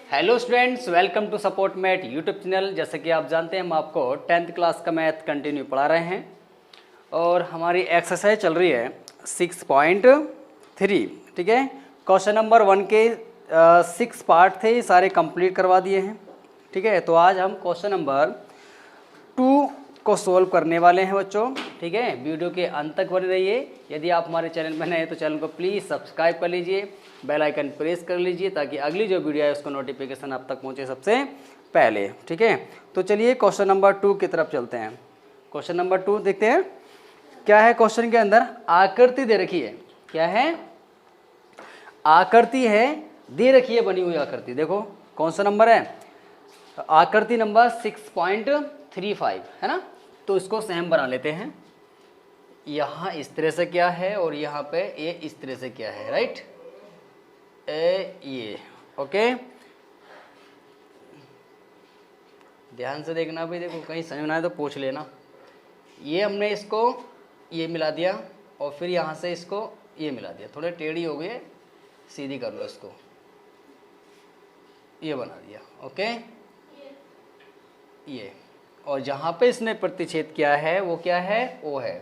Hello students, welcome to support math YouTube channel. जैसे कि आप जानते हैं हम आपको 10th क्लास का मैथ कंटिन्यू पढ़ा रहे हैं और हमारी एक्सरसाइज चल रही है 6.3। ठीक है, क्वेश्चन नंबर 1 के 6 पार्ट थे, सारे कंप्लीट करवा दिए हैं। ठीक है, तो आज हम क्वेश्चन नंबर 2 को सोल्व करने वाले हैं बच्चों। ठीक है, वीडियो के अंत तक बने रहिए। यदि आप हमारे चैनल में नए हैं तो चैनल को प्लीज़ सब्सक्राइब कर लीजिए, बेल आइकन प्रेस कर लीजिए ताकि अगली जो वीडियो है उसका नोटिफिकेशन आप तक पहुंचे सबसे पहले। ठीक है, तो चलिए क्वेश्चन नंबर 2 की तरफ चलते हैं। क्वेश्चन नंबर 2 देखते हैं क्या है। क्वेश्चन के अंदर आकृति दे रखी है। क्या है? आकृति है, दे रखी है बनी हुई आकृति। देखो कौन सा नंबर है? आकृति नंबर 6.35 है ना। तो इसको सेम बना लेते हैं। यहाँ इस तरह से क्या है और यहाँ पे ये इस तरह से क्या है, राइट? ये ओके, ध्यान से देखना भाई। देखो कहीं समझ में आए तो पूछ लेना। ये हमने इसको ये मिला दिया और फिर यहाँ से इसको ये मिला दिया। थोड़े टेढ़ी हो गए, सीधी कर लो इसको, ये बना दिया। ओके, ये और जहाँ पे इसने प्रतिच्छेद किया है वो क्या है? ओ है।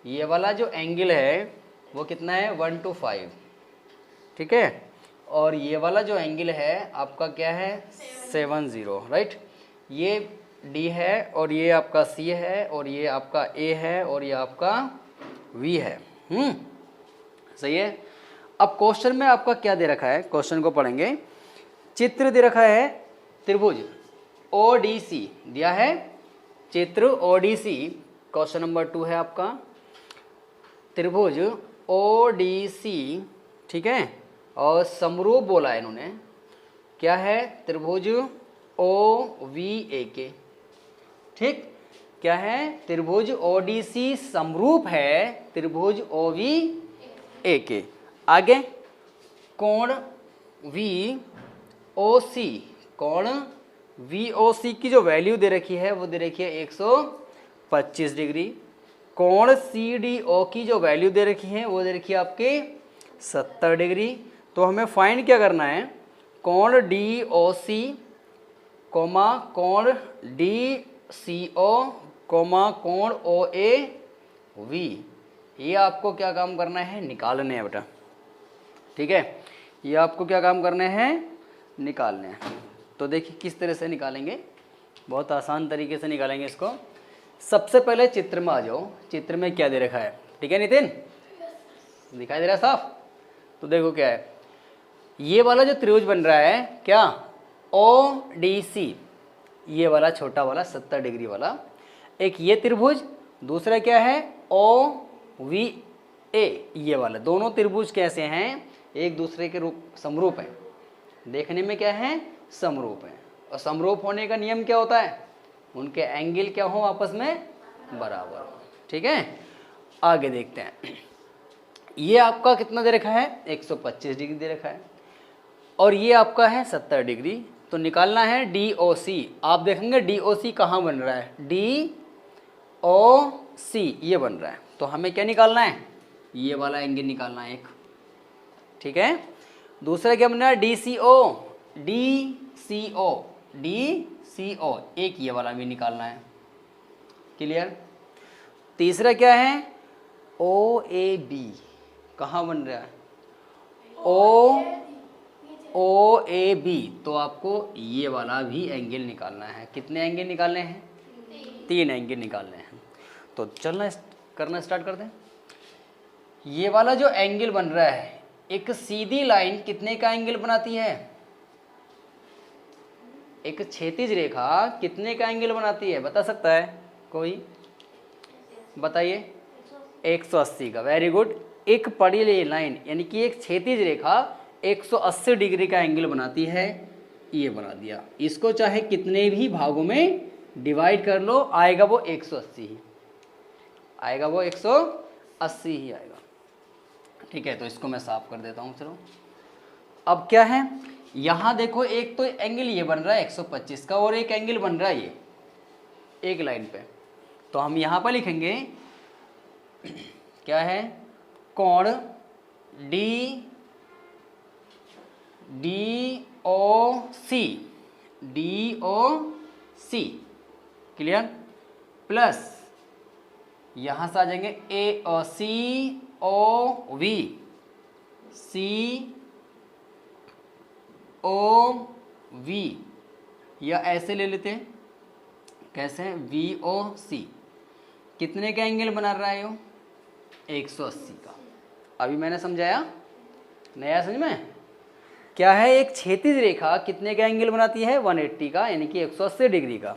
ये वाला जो एंगल है वो कितना है? 1 to 5। ठीक है, और ये वाला जो एंगल है आपका क्या है? 70, राइट। ये डी है और ये आपका सी है और ये आपका ए है और ये आपका वी है। सही है। अब क्वेश्चन में आपका क्या दे रखा है? क्वेश्चन को पढ़ेंगे। चित्र दे रखा है त्रिभुज ओडीसी दिया है। चित्र ओडीसी क्वेश्चन नंबर 2 है आपका। त्रिभुज ओडीसी, ठीक है, और समरूप बोला है इन्होंने। क्या है? त्रिभुज ओ वी ए के। ठीक, क्या है? त्रिभुज ओडीसी समरूप है त्रिभुज ओ वी ए के। आगे कोण वी ओ सी, कोण वी ओ सी की जो वैल्यू दे रखी है वो दे रखी है 125 डिग्री। कोण सी डी ओ की जो वैल्यू दे रखी है वो दे रखी है आपके 70 डिग्री। तो हमें फाइंड क्या करना है? कोण डी ओ सी कोमा कोण डी सी ओ कोमा कोण ओ ए वी, ये आपको क्या काम करना है? निकालने हैं बेटा। ठीक है, ये आपको क्या काम करने हैं? निकालने हैं। तो देखिए किस तरह से निकालेंगे, बहुत आसान तरीके से निकालेंगे इसको। सबसे पहले चित्र में आ जाओ। चित्र में क्या दे रखा है? ठीक है नितिन, दिखाई दे रहा है साफ? तो देखो क्या है, ये वाला जो त्रिभुज बन रहा है क्या? ओ डी सी, ये वाला छोटा वाला 70 डिग्री वाला। एक ये त्रिभुज, दूसरा क्या है? ओ वी ए, ये वाला। दोनों त्रिभुज कैसे हैं? एक दूसरे के रूप समरूप हैं। देखने में क्या है? समरूप है। और समरूप होने का नियम क्या होता है? उनके एंगल क्या हो? आपस में बराबर। ठीक है, आगे देखते हैं। ये आपका कितना दे रखा है? 125 डिग्री दे रखा है और ये आपका है 70 डिग्री। तो निकालना है डी ओ सी। आप देखेंगे डी ओ सी कहाँ बन रहा है? डी ओ सी ये बन रहा है। तो हमें क्या निकालना है? ये वाला एंगल निकालना है एक। ठीक है, दूसरा क्या बनना है? डी सी ओ, डी सी ओ, डी सी ओ, एक ये वाला भी निकालना है। क्लियर? तीसरा क्या है? ओ ए बी, कहाँ बन रहा है? ओ ए बी। तो आपको ये वाला भी एंगल निकालना है। कितने एंगल निकालने हैं? 3 एंगल निकालने हैं। तो चलना करना स्टार्ट करते हैं। ये वाला जो एंगल बन रहा है, एक सीधी लाइन कितने का एंगल बनाती है? एक क्षैतिज रेखा कितने का एंगल बनाती है? बता सकता है कोई? बताइए। 180 का। Very good. एक पड़ी लाइन यानी कि एक क्षैतिज रेखा 180 डिग्री का एंगल बनाती है। ये बना दिया। इसको चाहे कितने भी भागों में डिवाइड कर लो, आएगा वो 180 ही आएगा, वो 180 ही आएगा। ठीक है, तो इसको मैं साफ कर देता हूँ। चलो अब क्या है, यहाँ देखो एक तो एंगल ये बन रहा है 125 का और एक एंगल बन रहा है ये एक लाइन पे। तो हम यहाँ पर लिखेंगे क्या है? कोण D D DOC clear, plus यहां से आ जाएंगे COV या ऐसे ले लेते हैं, कैसे हैं, VOC। कितने का एंगल बना रहा है यो? 180 का। अभी मैंने समझाया, नया समझ में क्या है, एक क्षैतिज रेखा कितने का एंगल बनाती है? 180 का, यानी कि 180 डिग्री का।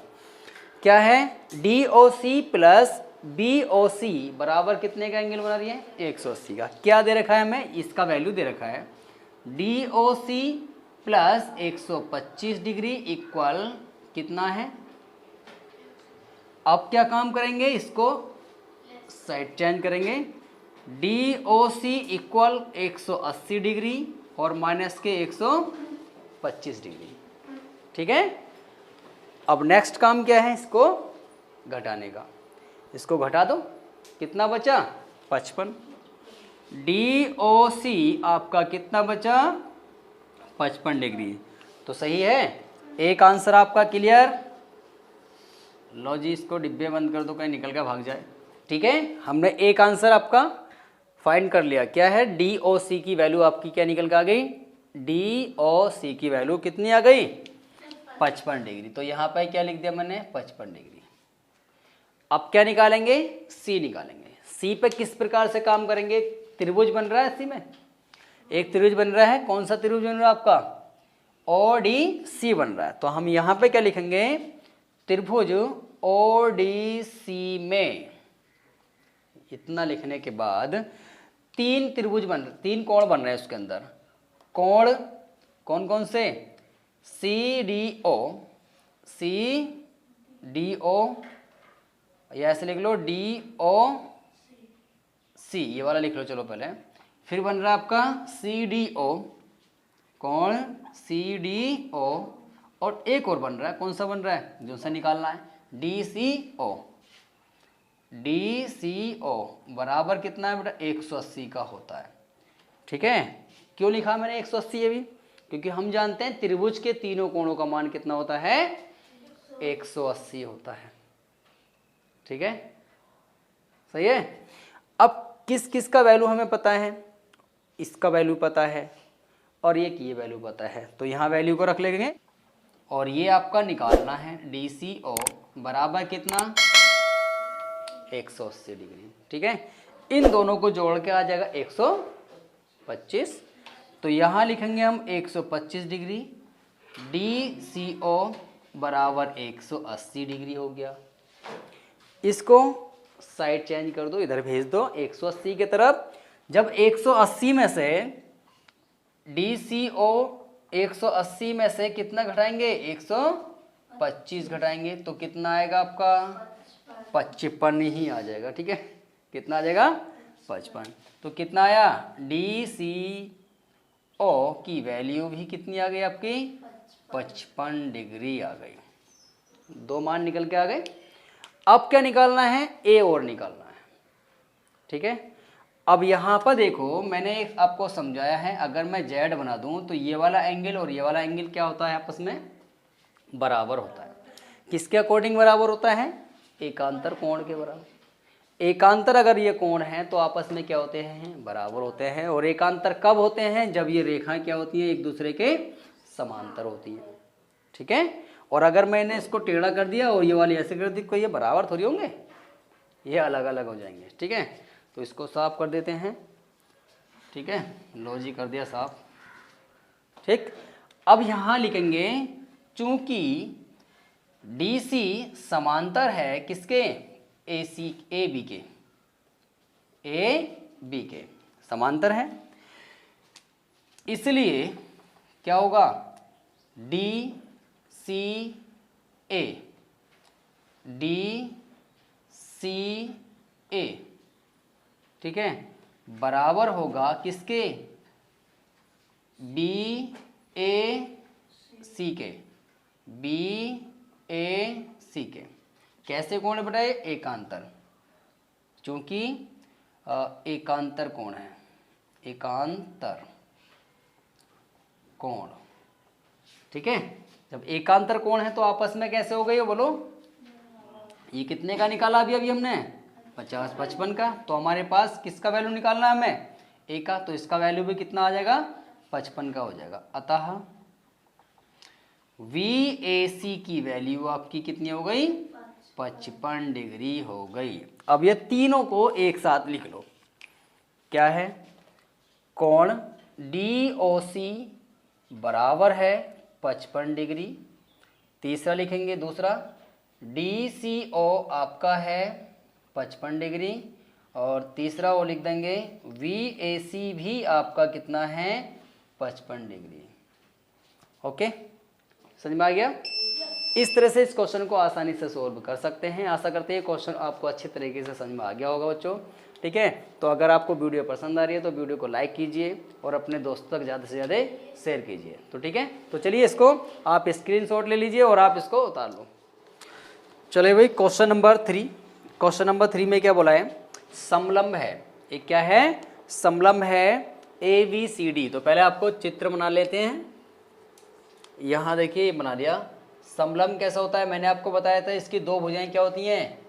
क्या है? DOC प्लस BOC बराबर कितने का एंगल बना रही है? 180 का। क्या दे रखा है हमें? इसका वैल्यू दे रखा है DOC प्लस 125 डिग्री इक्वल कितना है? अब क्या काम करेंगे, इसको साइड चेंज करेंगे। DOC इक्वल 180 डिग्री और माइनस के 125 डिग्री, ठीक है। अब नेक्स्ट काम क्या है, इसको घटाने का। इसको घटा दो, कितना बचा? 55। DOC आपका कितना बचा? 55 डिग्री। तो सही है, एक आंसर आपका क्लियर। लो जी, इसको डिब्बे बंद कर दो, कहीं निकल कर भाग जाए। ठीक है, हमने एक आंसर आपका फाइंड कर लिया। क्या है? DOC की वैल्यू आपकी क्या निकल के आ गई? DOC की वैल्यू कितनी आ गई? 55 डिग्री। तो यहाँ पे क्या लिख दिया मैंने? 55 डिग्री। अब क्या निकालेंगे? C निकालेंगे। C पे किस प्रकार से काम करेंगे? त्रिभुज बन रहा है C में, एक त्रिभुज बन रहा है। कौन सा त्रिभुज बन रहा है आपका? ODC बन रहा है। तो हम यहाँ पे क्या लिखेंगे? त्रिभुज ODC में, इतना लिखने के बाद तीन त्रिभुज तीन कोण बन रहे हैं उसके अंदर। कोण कौन कौन से? CDO, या ऐसे लिख लो DOC, ये वाला लिख लो चलो पहले। फिर बन रहा है आपका CDO, कोण CDO, और एक और बन रहा है। कौन सा बन रहा है? जो सा निकालना है, DCO बराबर कितना है बेटा? 180 का होता है। ठीक है, क्यों लिखा मैंने 180? ये भी क्योंकि हम जानते हैं त्रिभुज के तीनों कोणों का मान कितना होता है? 180 होता है। ठीक है, सही है। अब किस किस का वैल्यू हमें पता है? इसका वैल्यू पता है और ये वैल्यू पता है, तो यहाँ वैल्यू को रख लेंगे। और ये आपका निकालना है DCO बराबर कितना? 180 डिग्री। ठीक है, इन दोनों को जोड़ के आ जाएगा 125। तो यहाँ लिखेंगे हम 125 डिग्री। DCO बराबर 180 डिग्री हो गया। इसको साइड चेंज कर दो, इधर भेज दो 180 की तरफ। जब 180 में से DCO 180 में से कितना घटाएंगे? 125 घटाएंगे, तो कितना आएगा आपका? 55 ही आ जाएगा। ठीक है, कितना आ जाएगा? 55। तो कितना आया? DCO की वैल्यू भी कितनी आ गई आपकी? 55 डिग्री आ गई। दो मान निकल के आ गए। अब क्या निकालना है? A और निकालना है। ठीक है, अब यहाँ पर देखो, मैंने एक आपको समझाया है, अगर मैं Z बना दूं तो ये वाला एंगल और ये वाला एंगल क्या होता है? आपस में बराबर होता है। किसके अकॉर्डिंग बराबर होता है? एकांतर कोण के बराबर। एकांतर अगर ये कोण है तो आपस में क्या होते हैं? बराबर होते हैं। और एकांतर कब होते हैं? जब ये रेखाएं क्या होती हैं? एक दूसरे के समांतर होती हैं। ठीक है, और अगर मैंने इसको टेढ़ा कर दिया और ये वाली ऐसे कर दी, कोई ये बराबर थोड़ी होंगे, ये अलग अलग हो जाएंगे। ठीक है, तो इसको साफ कर देते हैं। ठीक है, लो जी कर दिया साफ। ठीक, अब यहाँ लिखेंगे चूंकि DC समांतर है किसके? AB के समांतर है, इसलिए क्या होगा? DCA ठीक है, बराबर होगा किसके? BAC के। कैसे कोण है बेटा? एकांतर, क्योंकि एकांतर कोण है, एकांतर कोण। ठीक है। जब एकांतर कोण है तो आपस में कैसे हो गई है बोलो? ये कितने का निकाला अभी हमने? 50 55 का। तो हमारे पास किसका वैल्यू निकालना है हमें? ए का। तो इसका वैल्यू भी कितना आ जाएगा? 55 का हो जाएगा। अतः VAC की वैल्यू आपकी कितनी हो गई? 55 डिग्री हो गई। अब ये तीनों को एक साथ लिख लो। क्या है? कोण DOC बराबर है 55 डिग्री। तीसरा लिखेंगे, दूसरा DCO आपका है 55 डिग्री। और तीसरा वो लिख देंगे VAC भी आपका कितना है? 55 डिग्री। ओके, समझ में आ गया? इस तरह से इस क्वेश्चन को आसानी से सोल्व कर सकते हैं। आशा करते हैं क्वेश्चन आपको अच्छे तरीके से समझ में आ गया होगा बच्चों। ठीक है, तो अगर आपको वीडियो पसंद आ रही है तो वीडियो को लाइक कीजिए और अपने दोस्तों तक ज़्यादा से ज़्यादा शेयर कीजिए। तो ठीक है, तो चलिए इसको आप स्क्रीनशॉट ले लीजिए और आप इसको उतार लो। चलिए भाई, क्वेश्चन नंबर 3। क्वेश्चन नंबर 3 में क्या बोला है? समलंब है। एक क्या है? समलंब है ABCD। तो पहले आपको चित्र बना लेते हैं। यहाँ देखिए बना दिया। समलंब कैसा होता है? मैंने आपको बताया था इसकी दो भुजाएं क्या होती हैं?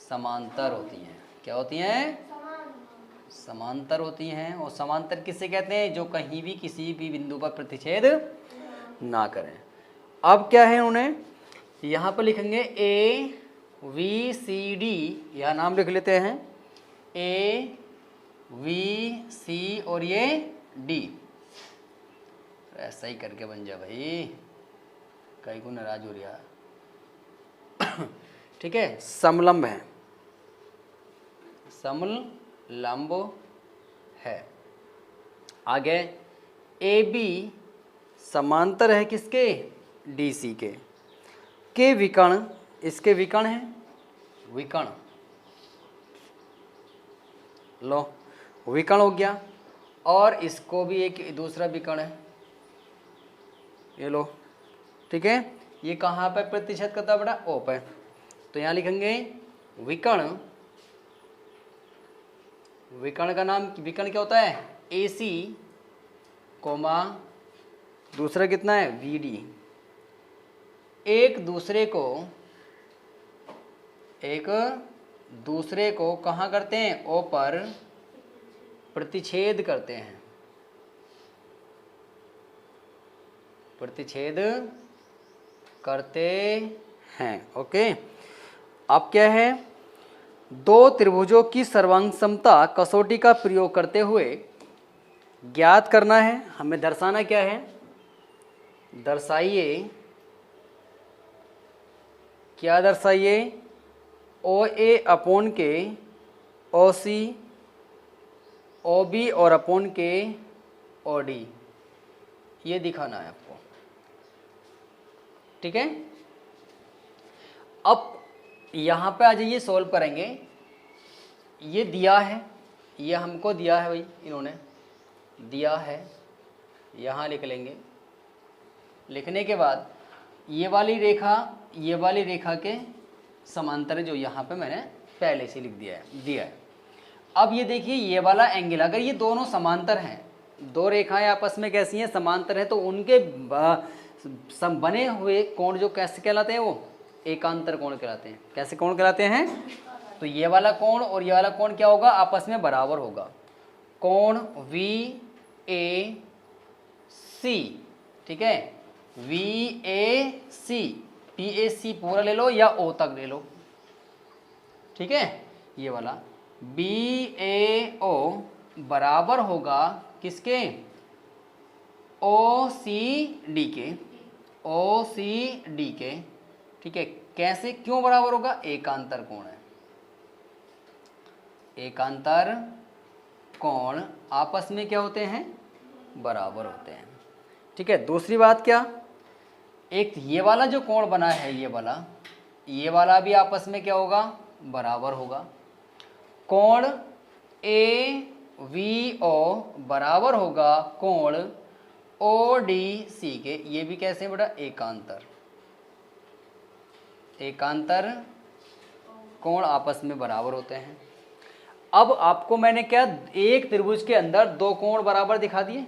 समांतर होती हैं। क्या होती हैं? समांतर होती हैं। और समांतर किससे कहते हैं? जो कहीं भी किसी भी बिंदु पर प्रतिच्छेद ना करें। अब क्या है उन्हें यहाँ पर लिखेंगे AVCD, यह नाम लिख लेते हैं AVC और ये D। ऐसा ही करके बन जा भाई, कहीं को नाराज हो रहा है। ठीक है, समलंब है, समलंब है। आगे AB समांतर है किसके? DC के विकर्ण, इसके विकर्ण है, विकर्ण लो, विकर्ण हो गया। और इसको भी एक दूसरा विकर्ण है, ये लो। ठीक है, ये कहाँ पे प्रतिशत करता है बेटा? O पे। तो यहाँ लिखेंगे विकर्ण, विकर्ण का नाम, विकर्ण क्या होता है? AC कोमा दूसरा कितना है? VD। एक दूसरे को कहाँ करते हैं? O पर प्रतिच्छेद करते हैं, प्रतिच्छेद करते हैं। ओके, अब क्या है? दो त्रिभुजों की सर्वांग समता कसौटी का प्रयोग करते हुए ज्ञात करना है। हमें दर्शाना क्या है? दर्शाइए, क्या दर्शाइए? OA अपॉन के OC, OB और अपॉन के OD, ये दिखाना है आपको। ठीक है, अब यहाँ पे आ जाइए, सॉल्व करेंगे। ये दिया है, ये हमको दिया है भाई, इन्होंने दिया है, यहाँ लिख लेंगे। लिखने के बाद ये वाली रेखा के समांतर है, जो यहाँ पे मैंने पहले से लिख दिया है। अब ये देखिए, ये वाला एंगल, अगर ये दोनों समांतर हैं, दो रेखाएं आपस में कैसी हैं? समांतर है। तो उनके बने हुए कोण जो कैसे कहलाते हैं? वो एकांतर कोण कहलाते हैं। कैसे कोण कहलाते हैं? तो ये वाला कोण और ये वाला कोण क्या होगा? आपस में बराबर होगा। कोण VAC, ठीक है, VAC, PAC पूरा ले लो या O तक ले लो। ठीक है, ये वाला BAO बराबर होगा किसके? OCD के, OCD के। ठीक है, कैसे, क्यों बराबर होगा? एकांतर कोण है। एकांतर कोण आपस में क्या होते हैं? बराबर होते हैं। ठीक है, दूसरी बात क्या? एक ये वाला जो कोण बना है, ये वाला भी आपस में क्या होगा? बराबर होगा। कोण AVO बराबर होगा कोण ODC के। ये भी कैसे बेटा? एकांतर, एकांतर कोण आपस में बराबर होते हैं। अब आपको मैंने क्या, एक त्रिभुज के अंदर दो कोण बराबर दिखा दिए।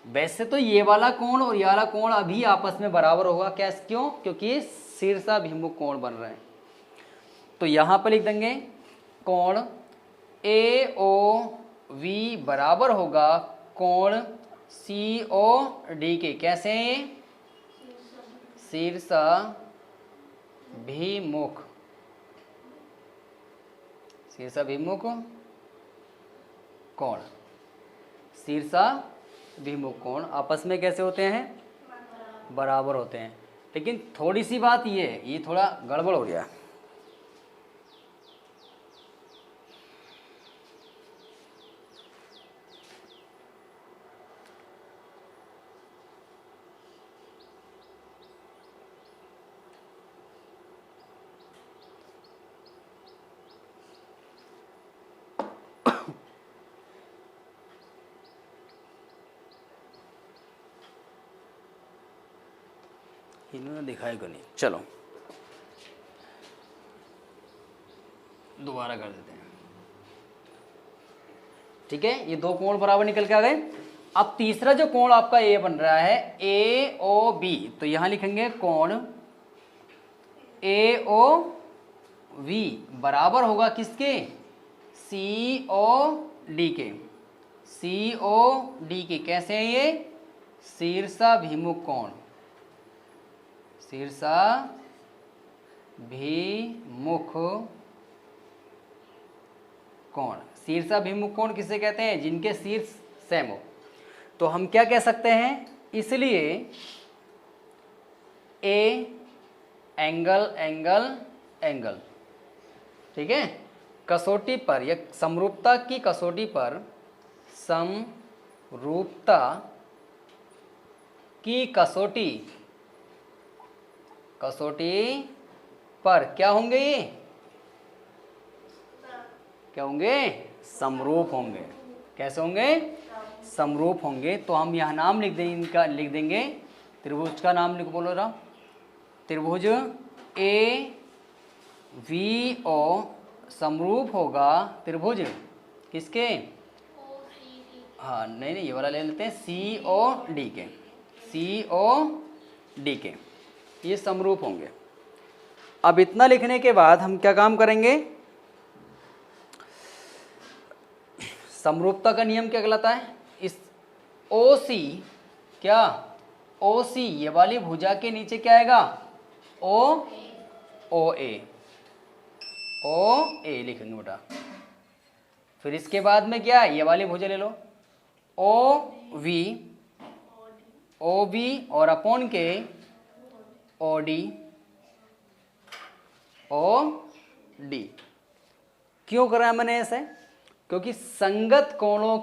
वैसे तो ये वाला कोण और ये वाला कोण अभी आपस में बराबर होगा, क्या क्यों? क्योंकि ये शीर्षाभिमुख कोण बन रहे हैं। तो यहां पर लिख देंगे कोण AOV बराबर होगा कोण COD के। कैसे? शीर्षाभिमुख कोण, शीर्षाभिमुख कोण आपस में कैसे होते हैं? बराबर होते हैं। लेकिन थोड़ी सी बात ये थोड़ा गड़बड़ हो गया। इन्होंने दिखाया क्यों नहीं? चलो दोबारा कर देते हैं। ठीक है, ये दो कोण बराबर निकल के आ गए। अब तीसरा जो कोण आपका ए बन रहा है AOB, तो यहां लिखेंगे कोण AOV बराबर होगा किसके? COD के। COD के कैसे है ये? शीर्षाभिमुख कोण, शीर्षाभिमुख कोण। शीर्षाभिमुख कोण किसे कहते हैं? जिनके शीर्ष सेम हो। तो हम क्या कह सकते हैं? इसलिए ए एंगल एंगल एंगल, ठीक है, कसौटी पर या समरूपता की कसौटी पर, समरूपता की कसौटी पर क्या होंगे? ये क्या होंगे? समरूप होंगे। कैसे होंगे? समरूप होंगे। तो हम यहाँ नाम लिख देंगे, इनका लिख देंगे, त्रिभुज का नाम लिख, बोलो रहा, त्रिभुज AVO समरूप होगा त्रिभुज किसके? हाँ नहीं, ये वाला ले लेते हैं, COD के। COD के ये समरूप होंगे। अब इतना लिखने के बाद हम क्या काम करेंगे? समरूपता का नियम क्या कहलाता है? इस OC, क्या OC ये वाली भुजा के नीचे क्या आएगा? OA लिखेंगे बेटा। फिर इसके बाद में क्या? ये वाली भुजा ले लो, OV और अपॉन के OD। क्यों करा मैंने ऐसे? क्योंकि संगत कोणों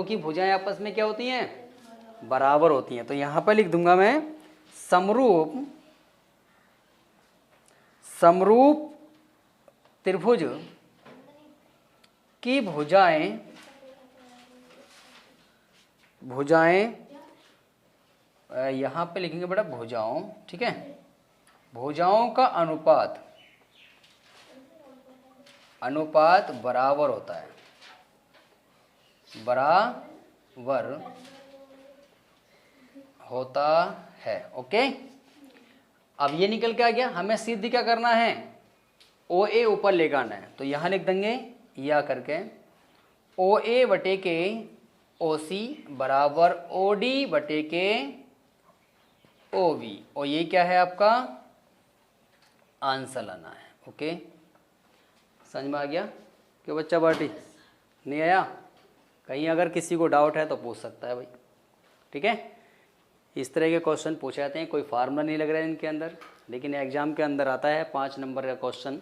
की भुजाएं आपस में क्या होती हैं? बराबर होती हैं। तो यहां पर लिख दूंगा मैं समरूप त्रिभुज की भुजाएं यहां पे लिखेंगे बेटा भुजाओं, ठीक है, भुजाओं का अनुपात बराबर होता है, बराबर होता है। ओके, अब ये निकल के आ गया। हमें सिद्ध क्या करना है? OA ऊपर ले आना है। तो यहां लिख देंगे या करके OA बटे के OC बराबर OD बटे के OV, और ये क्या है आपका? आंसर लाना है। ओके, समझ में आ गया? क्यों बच्चा पार्टी नहीं आया? कहीं अगर किसी को डाउट है तो पूछ सकता है भाई, ठीक है। इस तरह के क्वेश्चन पूछे जाते हैं, कोई फार्मूला नहीं लग रहा है इनके अंदर, लेकिन एग्जाम के अंदर आता है 5 नंबर का क्वेश्चन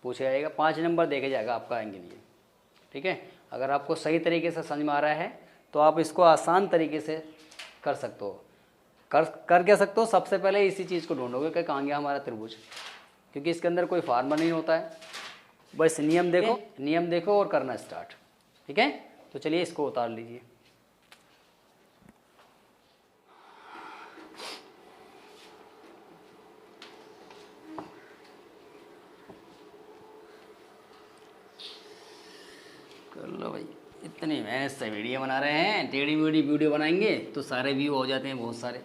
पूछा जाएगा, 5 नंबर देखे जाएगा आपका आएंगे लिए, ठीक है। अगर आपको सही तरीके से समझ में आ रहा है तो आप इसको आसान तरीके से कर सकते हो। कर क्या सकते हो? सबसे पहले इसी चीज़ को ढूंढोगे कि कहाँ गया हमारा त्रिभुज, क्योंकि इसके अंदर कोई फार्मूला नहीं होता है, बस नियम देखो और करना स्टार्ट, ठीक है। तो चलिए इसको उतार लीजिए। कर लो भाई। इतनी मेहनत से वीडियो बना रहे हैं, टेढ़ी मेढ़ी वीडियो बनाएंगे तो सारे व्यू हो जाते हैं बहुत सारे,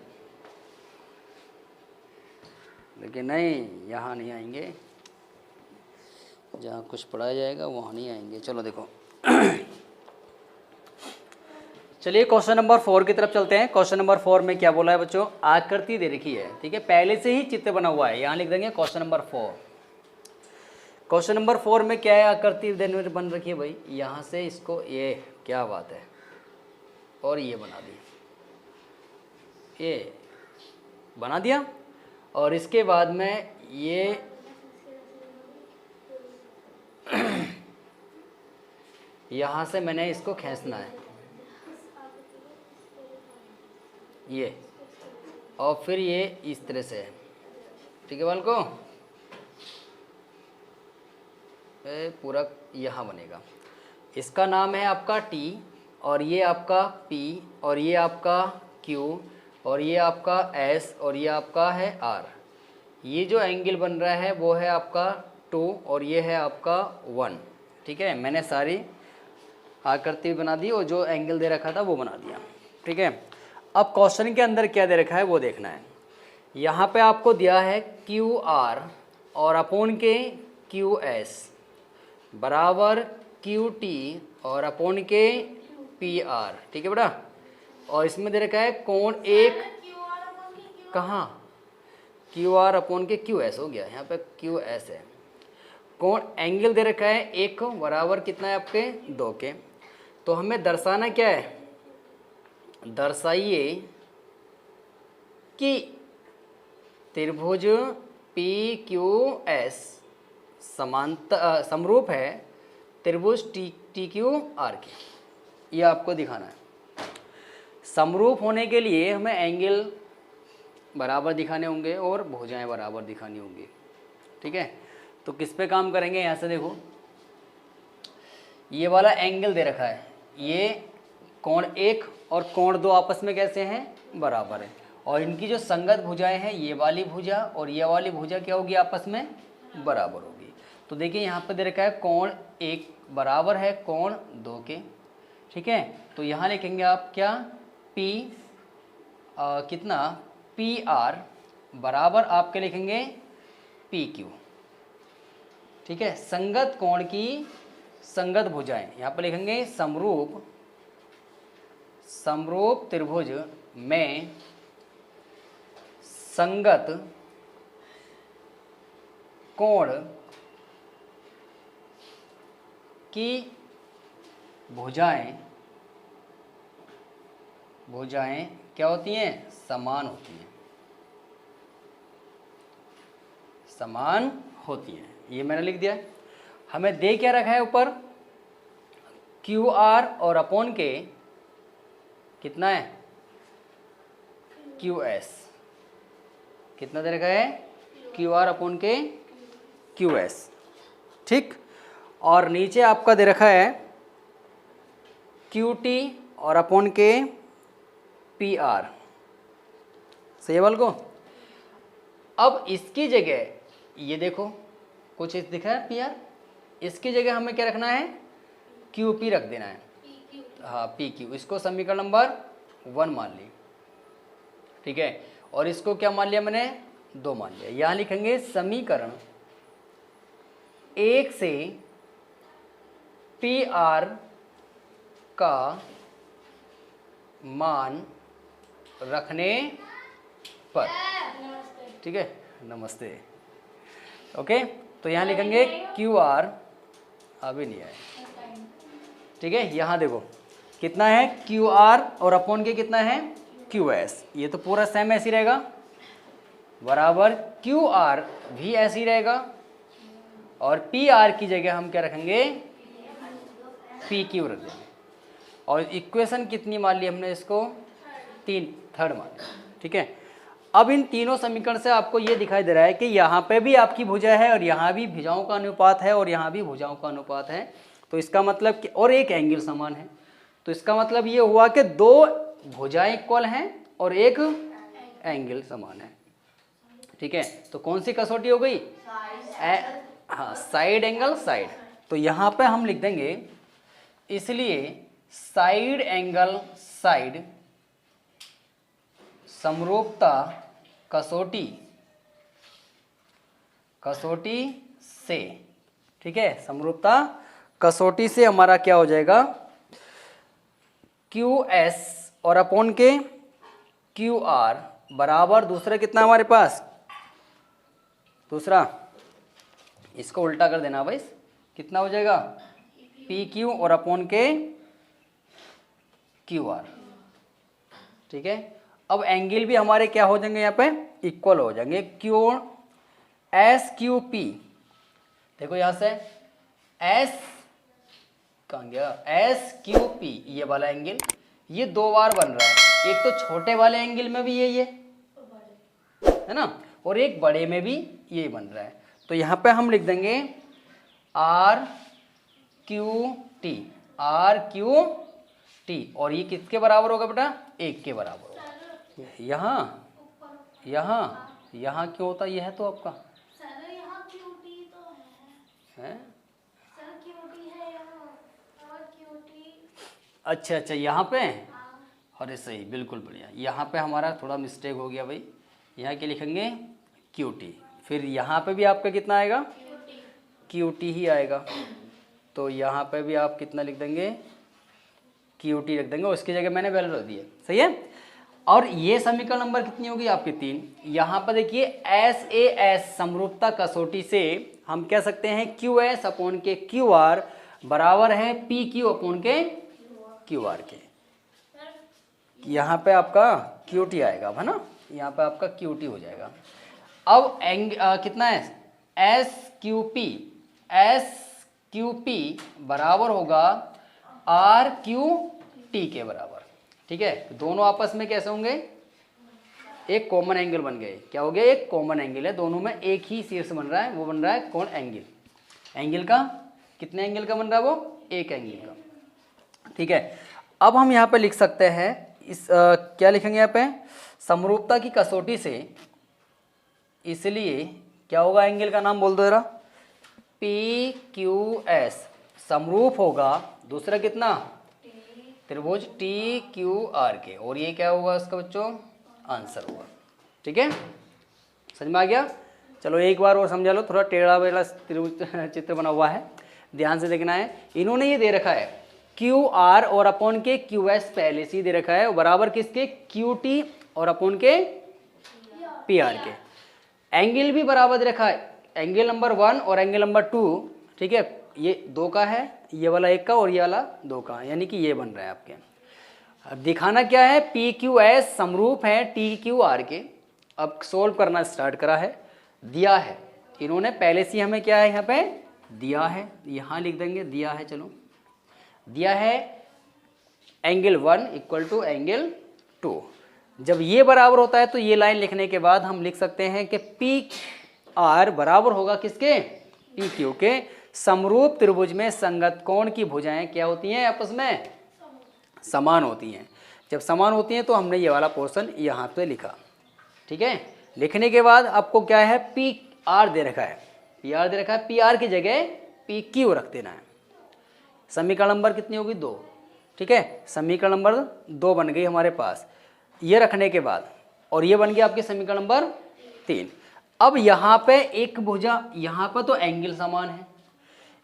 लेकिन नहीं, यहाँ नहीं आएंगे, जहाँ कुछ पढ़ाया जाएगा वहाँ नहीं आएंगे। चलो देखो चलिए क्वेश्चन नंबर 4 की तरफ चलते हैं। क्वेश्चन नंबर 4 में क्या बोला है बच्चों, आकृति दे रखी है, ठीक है, पहले से ही चित्र बना हुआ है, यहाँ लिख देंगे क्वेश्चन नंबर 4। क्वेश्चन नंबर 4 में क्या है, आकृति बन रखी है भाई, यहाँ से इसको, ये क्या बात है, और ये बना दी, ये बना दिया, और इसके बाद में ये यहाँ से मैंने इसको खींचना है, ये, और फिर ये इस तरह से है, ठीक है बालको, पूरा यहाँ बनेगा। इसका नाम है आपका T, और ये आपका P, और ये आपका Q, और ये आपका S, और ये आपका है R। ये जो एंगल बन रहा है वो है आपका 2, और ये है आपका 1, ठीक है। मैंने सारी आकृति बना दी और जो एंगल दे रखा था वो बना दिया, ठीक है। अब क्वेश्चन के अंदर क्या दे रखा है वो देखना है। यहाँ पे आपको दिया है QR और अपोन के QS बराबर QT और अपोन के PR, ठीक है बेटा। और इसमें दे रखा है कोण एक, कहाँ, QR अपोन के QS हो गया, यहाँ पे QS है। कोण एंगल दे रखा है एक बराबर कितना है आपके 2 के। तो हमें दर्शाना क्या है, दर्शाइए कि त्रिभुज PQS समरूप है त्रिभुज TQR के, ये आपको दिखाना है। समरूप होने के लिए हमें एंगल बराबर दिखाने होंगे और भुजाएं बराबर दिखानी होंगी, ठीक है। तो किस पे काम करेंगे, यहाँ से देखो, ये वाला एंगल दे रखा है, ये कोण 1 और कोण 2 आपस में कैसे हैं, बराबर है, और इनकी जो संगत भुजाएं हैं, ये वाली भुजा और ये वाली भुजा क्या होगी, आपस में बराबर होगी। तो देखिए यहाँ पे दे रखा है कोण 1 बराबर है कोण 2 के, ठीक है। तो यहाँ लिखेंगे आप क्या, P कितना PR बराबर आपके लिखेंगे PQ, ठीक है। संगत कोण की संगत भुजाएं, यहाँ पर लिखेंगे समरूप त्रिभुज में संगत कोण की भुजाएं क्या होती हैं, समान होती हैं, समान होती हैं। ये मैंने लिख दिया। हमें दे क्या रखा है ऊपर, QR और अपोन के कितना है, QS कितना दे रखा है, QR अपोन के QS, ठीक। और नीचे आपका दे रखा है QT और अपोन के PR, सही बल को। अब इसकी जगह ये देखो कुछ इस दिखा है PR, इसकी जगह हमें क्या रखना है, QP रख देना है, हाँ PQ, इसको समीकरण नंबर 1 मान ली, ठीक है। और इसको क्या मान लिया मैंने, 2 मान लिया। यहाँ लिखेंगे समीकरण 1 से PR का मान रखने पर, ठीक है, नमस्ते, ओके। तो यहाँ लिखेंगे QR, अभी नहीं आए, ठीक है। यहाँ देखो कितना है QR और अपोन के कितना है QS, ये तो पूरा सेम ऐसे ही रहेगा, बराबर QR भी ऐसे ही रहेगा, और PR की जगह हम क्या रखेंगे, PQ रख देंगे। और इक्वेशन कितनी मान ली हमने इसको, 3 मान ली, ठीक है। अब इन तीनों समीकरण से आपको ये दिखाई दे रहा है कि यहाँ पे भी आपकी भुजा है और यहाँ भी भुजाओं का अनुपात है और यहाँ भी भुजाओं का अनुपात है। तो इसका मतलब कि, और एक एंगल समान है, तो इसका मतलब ये हुआ कि 2 भुजाएं इक्वल हैं और एक एंगल समान है, ठीक है। तो कौन सी कसौटी हो गई, हाँ साइड एंगल साइड। तो यहाँ पे हम लिख देंगे, इसलिए साइड एंगल साइड समरूपता कसौटी से, ठीक है, समरूपता कसौटी से हमारा क्या हो जाएगा, QS और अपॉन के QR बराबर दूसरा कितना हमारे पास, दूसरा इसको उल्टा कर देना भाई, कितना हो जाएगा PQ और अपॉन के QR, ठीक है। अब एंगल भी हमारे क्या हो जाएंगे, यहाँ पे इक्वल हो जाएंगे, SQP, देखो यहां से S कहाँ गया, SQP ये वाला एंगल, ये दो बार बन रहा है, एक तो छोटे वाले एंगल में भी यही है ना, और एक बड़े में भी यही बन रहा है। तो यहाँ पे हम लिख देंगे RQT, और ये किसके बराबर होगा बेटा, 1 के बराबर होगा। यहाँ क्यों होता, ये है तो आपका सर यहाँ QT तो है सर, QT है यहाँ, और QT। अच्छा यहाँ पे, अरे सही, बिल्कुल बढ़िया। यहाँ पे हमारा थोड़ा मिस्टेक हो गया भाई, यहाँ के लिखेंगे QT, फिर यहाँ पे भी आपका कितना आएगा, QT ही आएगा। तो यहाँ पे भी आप कितना लिख देंगे, QT लिख देंगे, उसकी जगह मैंने वैल्यू रख दी है, सही है। और ये समीकरण नंबर कितनी होगी आपकी 3। यहाँ पर देखिए SAS समरूपता कसौटी से हम कह सकते हैं QS अपॉन के QR बराबर है PQ अपॉन के QR के। यहाँ पे आपका QT आएगा, है ना, यहाँ पे आपका QT हो जाएगा। अब कितना है, SQP बराबर होगा RQT के बराबर, ठीक है। दोनों आपस में कैसे होंगे, एक कॉमन एंगल बन गए, क्या हो गया, एक कॉमन एंगल है, दोनों में एक ही शीर्ष बन रहा है, वो बन रहा है कौन, एंगल का, कितने एंगल का बन रहा है वो, एक एंगल का, ठीक है। अब हम यहाँ पे लिख सकते हैं इस क्या लिखेंगे यहाँ पे, समरूपता की कसौटी से, इसलिए क्या होगा, एंगल का नाम बोल दो जरा, PQS समरूप होगा, दूसरा कितना, त्रिभुज TQR के, और ये क्या होगा उसका बच्चों, आंसर होगा, ठीक है, समझ में आ गया। चलो एक बार और समझा लो, थोड़ा टेढ़ा बेढ़ा त्रिभुज चित्र बना हुआ है, ध्यान से देखना है। इन्होंने ये दे रखा है QR और अपॉन के QS पहले से ही दे रखा है, बराबर किसके, QT और अपॉन के PR के। एंगल भी बराबर दे रखा है, एंगल नंबर 1 और एंगल नंबर 2, ठीक है, ये 2 का है, ये वाला 1 का और ये वाला 2 का, यानी कि ये बन रहा है आपके। अब दिखाना क्या है, PQS समरूप है TQR के। अब सोल्व करना स्टार्ट करा है, दिया है इन्होंने पहले से, हमें क्या है यहाँ पे दिया है, यहाँ लिख देंगे दिया है, चलो दिया है एंगल 1 इक्वल टू एंगल 2। जब ये बराबर होता है तो ये लाइन लिखने के बाद हम लिख सकते हैं कि PR बराबर होगा किसके, PQ के। समरूप त्रिभुज में संगत कोण की भुजाएं क्या होती हैं, आपस में समान होती हैं। जब समान होती हैं तो हमने ये वाला पोर्शन यहाँ पे लिखा, ठीक है। लिखने के बाद आपको क्या है, PR दे रखा है, PR दे रखा है, PR की जगह PQ रख देना है। समीकरण नंबर कितनी होगी, 2, ठीक है, समीकरण नंबर 2 बन गई हमारे पास, ये रखने के बाद, और ये बन गया आपके समीकरण नंबर 3। अब यहाँ पे एक भुजा, यहाँ पर तो एंगल समान है,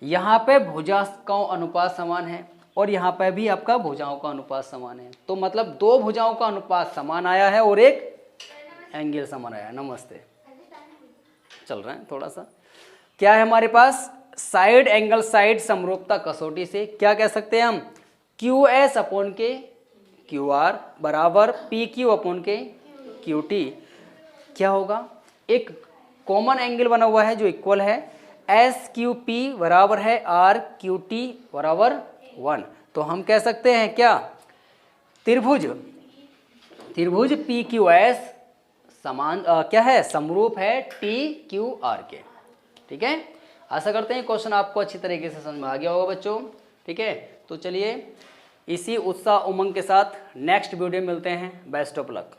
यहाँ पे भुजा का अनुपात समान है, और यहाँ पे भी आपका भुजाओं का अनुपात समान है। तो मतलब 2 भुजाओं का अनुपात समान आया है और एक एंगल समान आया है। नमस्ते, चल रहा है थोड़ा सा, क्या है हमारे पास, साइड एंगल साइड समरूपता कसौटी से क्या कह सकते हैं हम, QS अपॉन के QR बराबर PQ अपॉन के QT। क्या होगा, एक कॉमन एंगल बना हुआ है जो इक्वल है, SQP बराबर है RQT बराबर 1। तो हम कह सकते हैं क्या, त्रिभुज PQS समान क्या है, समरूप है TQR के, ठीक है। आशा करते हैं क्वेश्चन आपको अच्छी तरीके से समझ में आ गया होगा बच्चों, ठीक है। तो चलिए इसी उत्साह उमंग के साथ नेक्स्ट वीडियो में मिलते हैं। Best of luck.